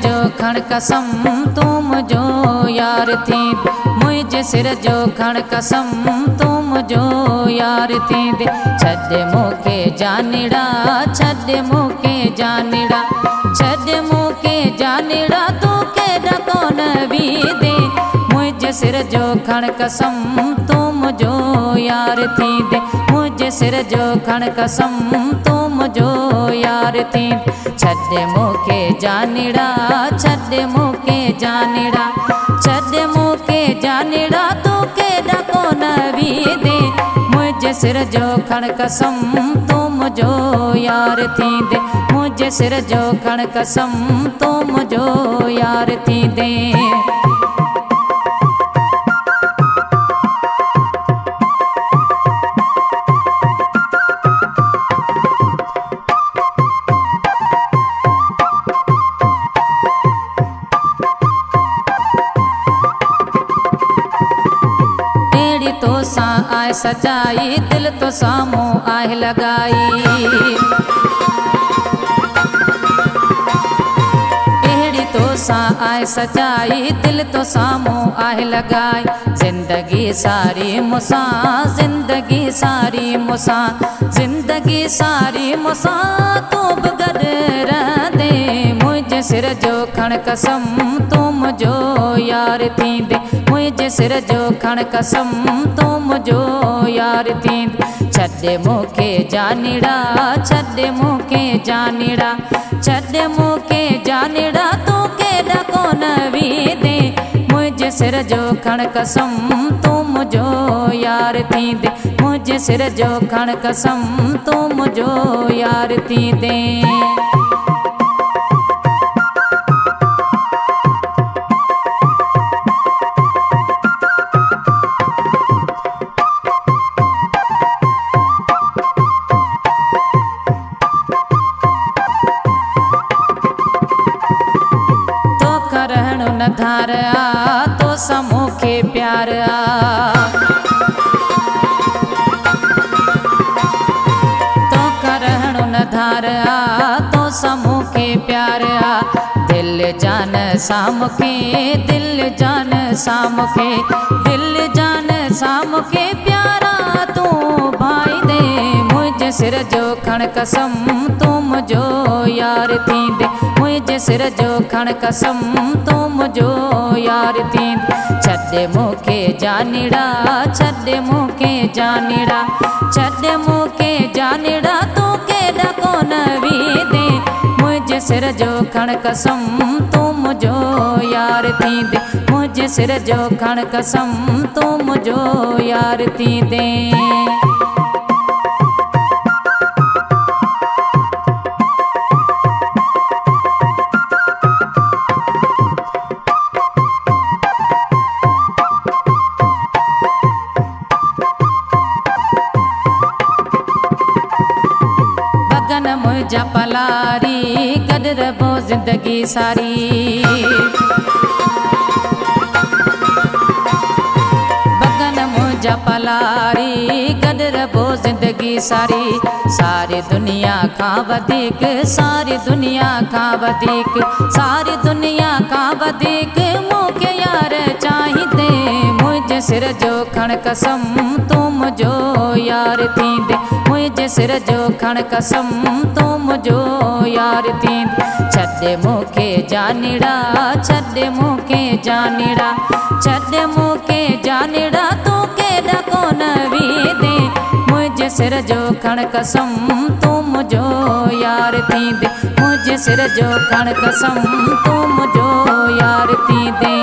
जो खण कसम तू मुझो यार थी। मुझे सिर जो खण कसम तू मुझो यार थी। छॾ मूंखे जानिड़ा, छॾ मूंखे जानिड़ा, छॾ मूंखे जानिड़ा, तू केॾा कोन वी दे। मुझे सिर जो खण कसम तू मुझो यार थी। मुझे सिर जो खण कसम तू मुझो यार थी। छॾ मूंखे जानिड़ा, छॾ मूंखे जानिड़ा, छॾ मूंखे जानिड़ा, तू केॾा कोन वी दे। मुझे सिर जो खण कसम तू मुझो यार थी। मुझे सिर जो खण कसम तू मुझो यार थी दे। तो सा आए सचाई, दिल तो सामो आए लगाई। एड़ी तो सा आए सचाई, दिल तो सामो आए लगाई। जिंदगी सारी मुसा, जिंदगी सारी मुसा, जिंदगी सारी मुसा, तू बगैर रह दे। मुझे सिर जो खण कसम तू मुझो यार थी। मुझे सिर जो खण कसम तू मुझो यार थी। छॾ मूंखे जानिड़ा, छॾ मूंखे जानिड़ा, छॾ मूंखे जानिड़ा, तू केॾा कोन वी दे। मुझे सिर जो खण कसम तू मुझो यार थी। मुझे सिर जो खण कसम तू मुझो यार थी दे। धार आ तो समूखे प्यार आ, तो करहणु न धार आ तो समूखे प्यार आ। दिल जान सामुखे, दिल जान सामुखे, दिल जान सामुखे प्यारा तू भाई दे। मुझे सिर जो खण कसम तू मुझो यार थी। मुझे सिर जो खण कसम तू मुझो यार थी। छॾ मूंखे जानिड़ा, छॾ मूंखे जानिड़ा, छॾ मूंखे जानिड़ा, तू केॾा कोन वी दे। मुझे सिर जो खण कसम तू मुझो यार थी। मुझे सिर जो खण कसम तू मुझो यार थी दे। मुझा पलारी गॾ रबो जिंदगी सारी। बगन मुझा पलारी गॾ रबो जिंदगी सारी। सारी दुनिया खां वधीक, सारी दुनिया खां वधीक, सारी दुनिया खां वधीक मूंखे यार चाहिदे। मुझे सिर जो खण कसम तू मुझो यार थी। मुझे सिर जो खण कसम तू मुझो यार थी। छॾ मूंखे जानिड़ा, छॾ मूंखे जानिड़ा, छॾ मूंखे जानिड़ा, तू केॾा कोन वी दे। मुझे सिर जो खण कसम तू मुझो यार थी। मुझे सिर जो खण कसम तू मुझो यार थी दे।